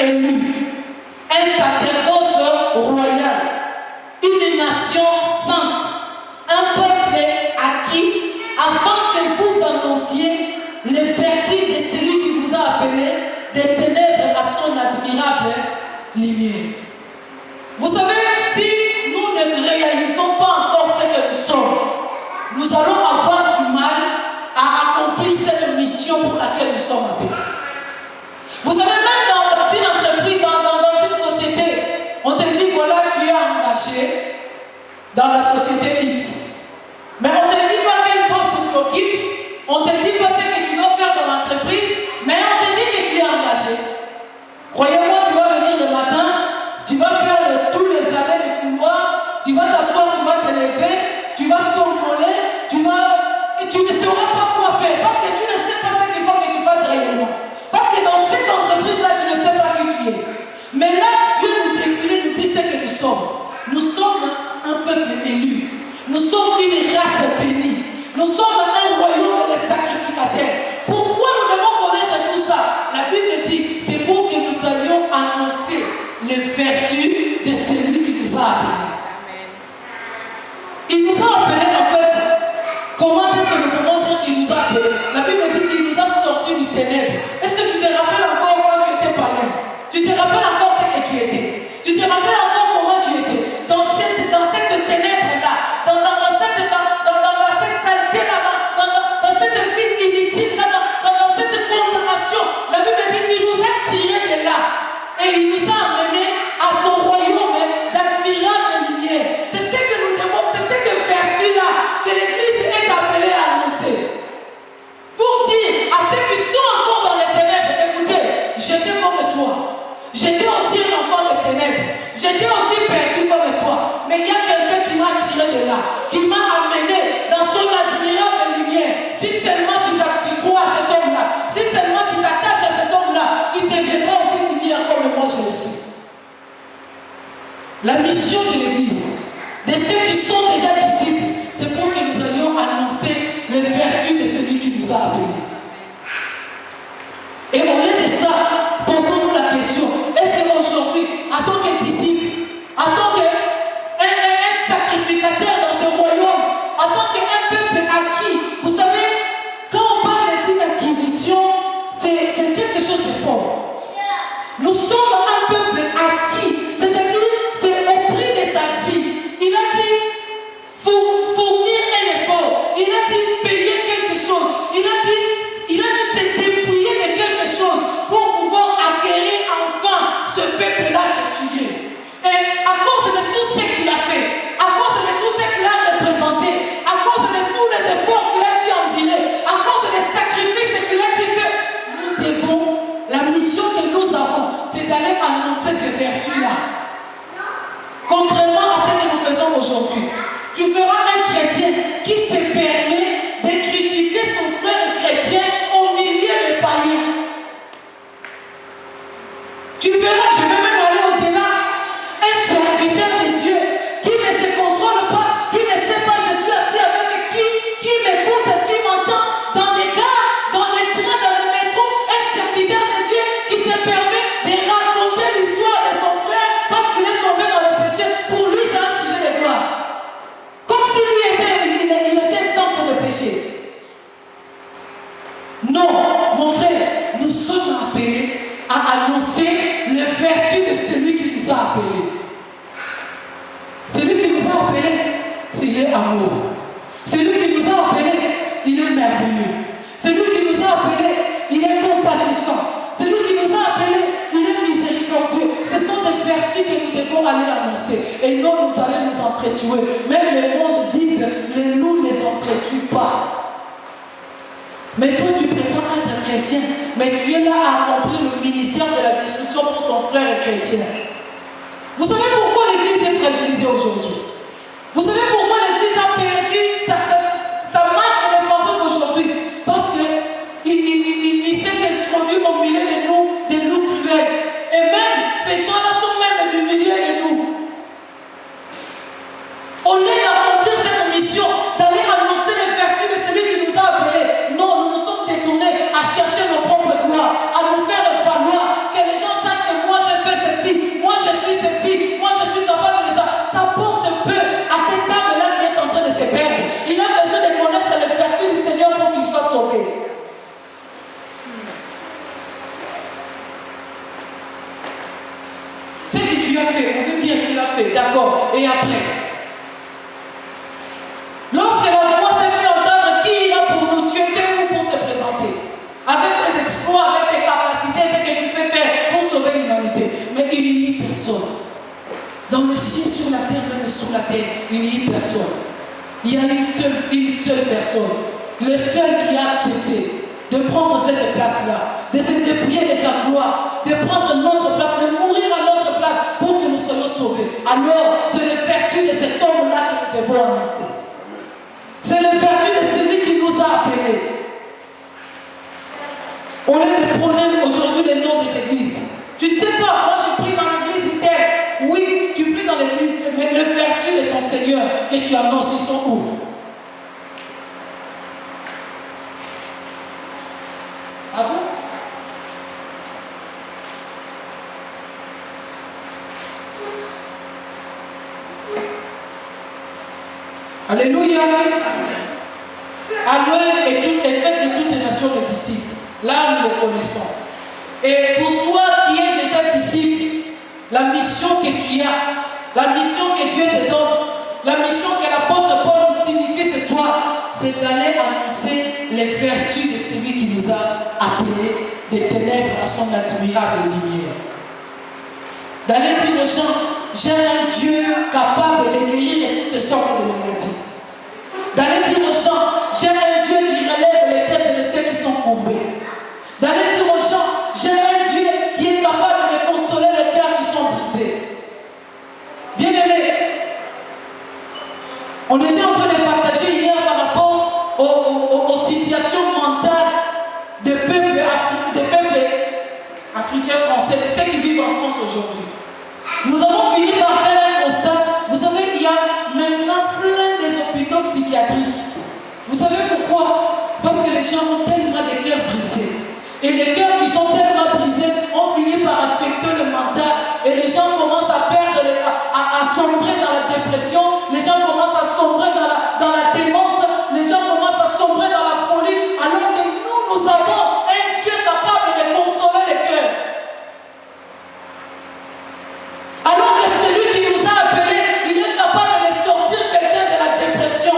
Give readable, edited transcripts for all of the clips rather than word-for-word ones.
élu, un sacerdoce royal, une nation sainte, un peuple acquis, afin que vous annonciez les vertus de celui qui vous a appelé des ténèbres à son admirable lumière. Vous savez, si nous ne réalisons pas encore ce que nous sommes, nous allons avoir du mal à accomplir cette mission pour laquelle nous sommes appelés. Vous savez, même dans une entreprise, dans une société, on te dit, voilà, tu es engagé dans la société X. Mais on ne te dit pas quel poste tu occupes, on ne te dit pas ce que tu dois faire dans l'entreprise, mais on te dit que tu es engagé. Croyez-moi, tu vas venir le matin, tu vas faire tous les allées de couloir, tu vas t'asseoir, tu vas te lever, tu vas somnoler, et tu ne sauras pas quoi faire, parce que tu ne sais pas ce qu'il faut que tu fasses réellement. Parce que dans cette entreprise-là, tu ne sais pas qui tu es. Mais là, Dieu nous définit, nous dit ce que nous sommes. Nous sommes un peuple élu. Nous sommes une race bénie. Nous sommes un royaume de sacrificateurs. Pourquoi nous devons connaître tout ça? La Bible dit, c'est pour que nous allions annoncer les vertus de celui qui nous a appelés. Il nous a appelés en fait. Comment est-ce que nous pouvons dire qu'il nous a appelés? La Bible dit qu'il nous a sortis du ténèbre. Est-ce que tu te rappelles encore quand tu étais païen? Tu te rappelles encore ce que tu étais? Tu te rappelles encore comment tu étais? Dans cette ténèbre-là, dans cette saleté-là, dans cette vie inutile-là, dans cette condamnation, la Bible dit qu'il nous a tirés de là. Et il nous a amenés à son royaume d'admirable lumière. C'est ce que nous devons, c'est cette vertu-là que l'Église est appelée à annoncer. Pour dire à ceux qui sont encore dans les ténèbres, écoutez, j'étais comme toi. J'étais aussi un enfant de ténèbres. J'étais aussi perdu comme toi. Mais il y a quelqu'un qui m'a tiré de là, qui m'a amené dans son admirable lumière. Si seulement tu crois à cet homme-là, si seulement tu t'attaches à cet homme-là, tu deviendras aussi lumière comme moi je le suis. La mission de l'Église, de ceux qui sont déjà disciples, c'est pour que nous allions annoncer les vertus de celui qui nous a appelés. Et au lieu de ça, posons-nous la question, est-ce qu'aujourd'hui, en tant que disciple, en tant qu'un sacrificateur dans ce royaume, en tant qu'un peuple acquis, vous savez, quand on parle d'une acquisition, c'est quelque chose de fort. Nous sommes un peuple acquis, c'est-à-dire c'est au prix de sa vie. Il a dit fournir un effort, il a dit payer quelque chose, il a dit se dépouiller de quelque chose pour pouvoir acquérir enfin ce peuple-là que tu es. Et à cause de tout ce qu'il a fait, à cause de tout ce qu'il a représenté, à cause de tous les efforts qu'il a dû endurer, à cause des sacrifices qu'il a dû faire, nous devons, la mission que nous avons, c'est d'aller annoncer ces vertus-là. Contrairement à ce que nous faisons aujourd'hui, tu verras un chrétien qui se permet de critiquer son frère chrétien au milieu des païens. Tu verras, je vais même aller au-delà, un serviteur de Dieu qui ne se contrôle pas, qui ne sait pas je suis assis avec qui m'écoute, qui m'entend dans les gares, dans les trains, dans le métro, un serviteur de Dieu qui se permet de raconter l'histoire de son frère parce qu'il est tombé dans le péché. Pour lui, c'est un sujet de gloire. Comme si lui il était exempt de péché. Non, mon frère, nous sommes appelés à annoncer les vertus de celui qui nous a appelés. Celui qui nous a appelés, il est amour. Celui qui nous a appelés, il est merveilleux. Celui qui nous a appelés, il est compatissant. Celui qui nous a appelés, il est miséricordieux. Ce sont des vertus que nous devons aller annoncer. Et non, nous allons nous entretuer. Même le monde disent, les loups ne s'entretuent pas. Mais toi, tu prétends être chrétien, mais tu es là à accomplir le ministère de la destruction pour ton frère chrétien. Vous savez pourquoi l'Église est fragilisée aujourd'hui? Vous savez pourquoi l'Église a perdu sa marque de fabrique aujourd'hui? Parce qu'il s'est introduit au milieu de nous, des loups cruels. Et même, ces gens-là sont même du milieu de nous. Au lieu d'accomplir cette mission, d'aller annoncer les vertus de celui qui nous a appelés, non, nous nous sommes détournés à chercher nos propres gloires, à nous faire valoir, que les gens sachent que moi as fait, on veut bien, tu l'as fait, d'accord. Et après? Lorsque la voix s'est fait entendre, qui ira pour nous? Tu étais où pour te présenter? Avec tes exploits, avec tes capacités, ce que tu peux faire pour sauver l'humanité. Mais il n'y a personne. Dans le ciel, sur la terre, même sous la terre, il n'y a personne. Il y a une seule personne. Le seul qui a accepté de prendre cette place-là, de se dépouiller de sa gloire, de prendre notre place, de mourir à notre place pour que nous soyons sauvés. Alors, c'est les vertus de cet homme-là que nous devons annoncer. C'est les vertus de celui qui nous a appelés. On est de prôner aujourd'hui les noms des églises. Tu ne sais pas, moi je prie dans l'église telle. Oui, tu pries dans l'église, mais les vertus de ton Seigneur que tu annonces, ils sont où? Ah bon? Alléluia. Alloué est fait de toutes les nations de disciples. Là, nous le connaissons. Et pour toi qui es déjà disciple, la mission que tu as, la mission que Dieu te donne, la mission que l'apôtre Paul nous signifie ce soir, c'est d'aller annoncer les vertus de celui qui nous a appelés des ténèbres à son admirable lumière. D'aller dire aux gens, j'ai un Dieu capable de guérir toutes sortes de maladies. D'aller dire aux gens, j'ai un Dieu qui relève les têtes de ceux qui sont courbés. D'aller dire aux gens, j'ai un Dieu qui est capable de consoler les cœurs qui sont brisés. Bien-aimés, on était en train de partager hier par rapport aux situations mentales des peuples africains français, de ceux qui vivent en France aujourd'hui. Nous avons fini par faire un constat. Vous savez, il y a maintenant plein des hôpitaux psychiatriques. Vous savez pourquoi? Parce que les gens ont tellement des cœurs brisés. Et les cœurs qui sont tellement brisés ont fini par affecter le mental. Et les gens commencent à perdre, à sombrer dans la dépression. Les gens commencent à sombrer dans la démence. Les gens commencent à sombrer dans la folie. Alors que nous avons un Dieu capable de consoler les cœurs. Alors que celui qui nous a appelés, il est capable de sortir quelqu'un de la dépression.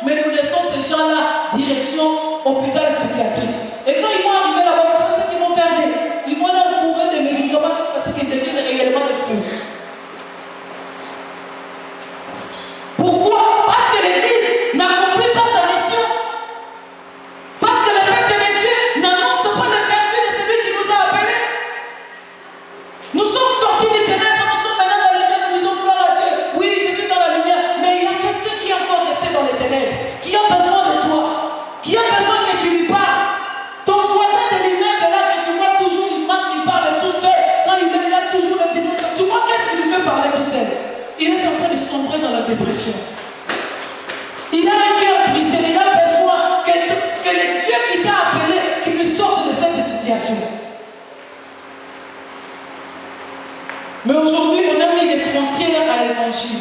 Mais nous laissons ces gens-là direction hôpital psychiatrique. Et quand ils vont arriver là-bas, vous savez ce qu'ils vont faire? Ils vont leur bourrer des médicaments jusqu'à ce qu'ils deviennent réellement des fous. Pourquoi? Parce que l'Église n'accomplit pas sa mission. Parce que le peuple de Dieu n'annonce pas les vertus de celui qui nous a appelés. Nous sommes sortis des ténèbres, nous sommes maintenant dans les lumière, nous disons gloire à Dieu. Oui, je suis dans la lumière, mais il y a quelqu'un qui est encore resté dans les ténèbres, qui a besoin de toi, qui a besoin que tu lui parles. Ton voisin de l'immeuble là que tu vois toujours, il marche, il parle tout seul. Quand il a toujours le visage, tu vois qu'est-ce qu'il lui fait parler tout seul? Il est en train de sombrer dans la dépression. Il a un cœur brisé, il a besoin que le Dieu qui t'a appelé, qu'il lui sorte de cette situation. Mais aujourd'hui, on a mis des frontières à l'évangile.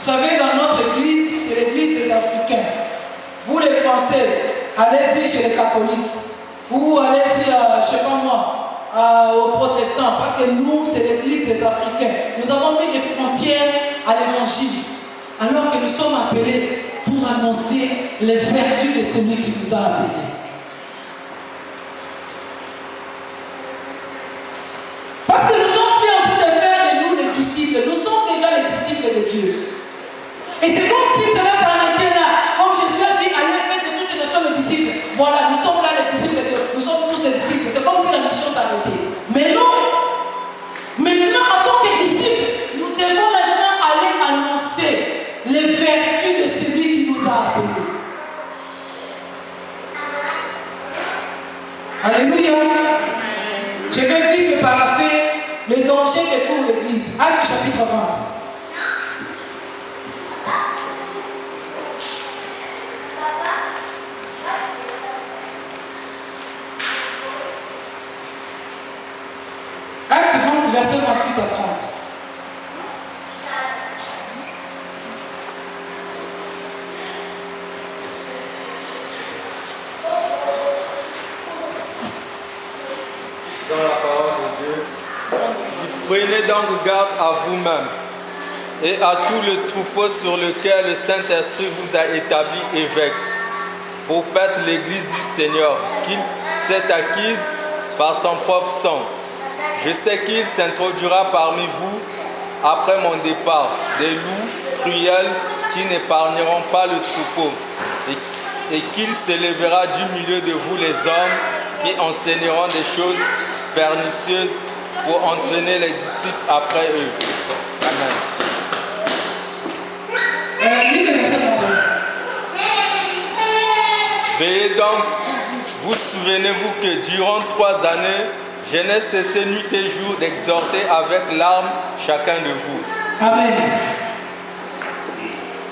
Vous savez, dans notre église, c'est l'église des Africains. Vous les Français, allez-y chez les catholiques. Ou allez-y, je ne sais pas moi, aux protestants. Parce que nous, c'est l'église des Africains. Nous avons mis des frontières à l'évangile. Alors que nous sommes appelés pour annoncer les vertus de celui qui nous a appelés. Parce que nous sommes plus en train de faire de nous les disciples. Nous sommes déjà les disciples de Dieu. Et c'est comme si cela s'arrêtait là. Comme Jésus a dit, allez faire de toutes les nations les disciples. Voilà, nous sommes là les disciples de Dieu. Nous sommes tous les disciples. C'est comme si la mission s'arrêtait. Mais non. Maintenant, en tant que disciples, nous devons maintenant aller annoncer les vertus de celui qui nous a appelés. Alléluia. Je vais vite parapher les dangers que court l'Église. Actes chapitre 20. Acte 20, verset 28 à 30. Dans la parole de Dieu, Prenez donc garde à vous-même et à tout le troupeau sur lequel le Saint-Esprit vous a établi évêque, pour paître l'Église du Seigneur, qu'il s'est acquise par son propre sang. Je sais qu'il s'introduira parmi vous, après mon départ, des loups cruels qui n'épargneront pas le troupeau, et qu'il s'élèvera du milieu de vous les hommes qui enseigneront des choses pernicieuses pour entraîner les disciples après eux. Amen. Veillez donc, vous souvenez-vous que durant 3 années, je n'ai cessé nuit et jour d'exhorter avec larmes chacun de vous. Amen.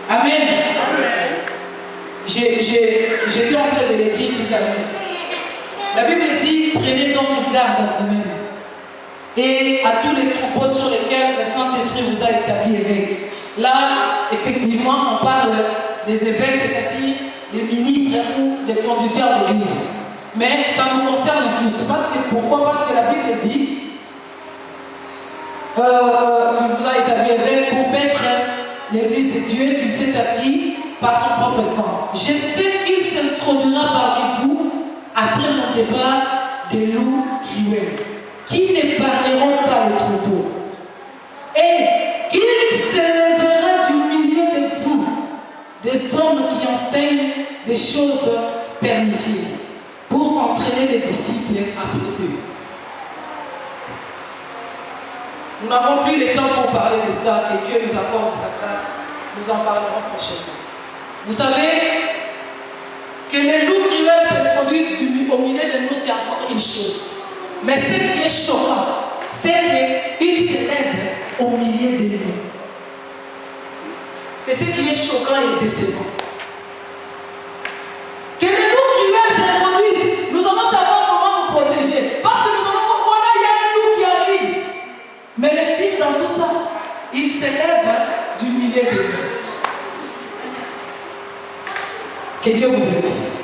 Amen. J'étais en train de le dire tout à l'heure. La Bible dit, prenez donc garde à vous-même et à tous les troupeaux sur lesquels le Saint-Esprit vous a établi évêque. Là, effectivement, on parle des évêques, c'est-à-dire des ministres ou des conducteurs d'église. Mais ça nous concerne plus. Pourquoi? Parce que la Bible dit qu'il vous a établi évêque pour mettre l'église de Dieu qu'il s'est établi par son propre sang. Je sais qu'il s'introduira parmi vous après mon départ des loups cruels, qui n'épargneront pas le troupeau. Et qu'il s'élèvera du milieu de vous des hommes qui enseignent des choses pernicieuses pour entraîner les disciples après eux. Nous n'avons plus le temps pour parler de ça, et Dieu nous accorde sa grâce. Nous en parlerons prochainement. Vous savez que les loups cruels se produisent au milieu de nous, c'est encore une chose. Mais ce qui est choquant, c'est qu'ils se lèvent au milieu de nous. C'est ce qui est choquant et décevant. Que les loups cruels s'introduisent, nous allons savoir comment nous protéger. Parce que nous allons voir, voilà, il y a un loup qui arrive. Mais le pire dans tout ça, il s'élève du milieu de nous. Que Dieu vous bénisse.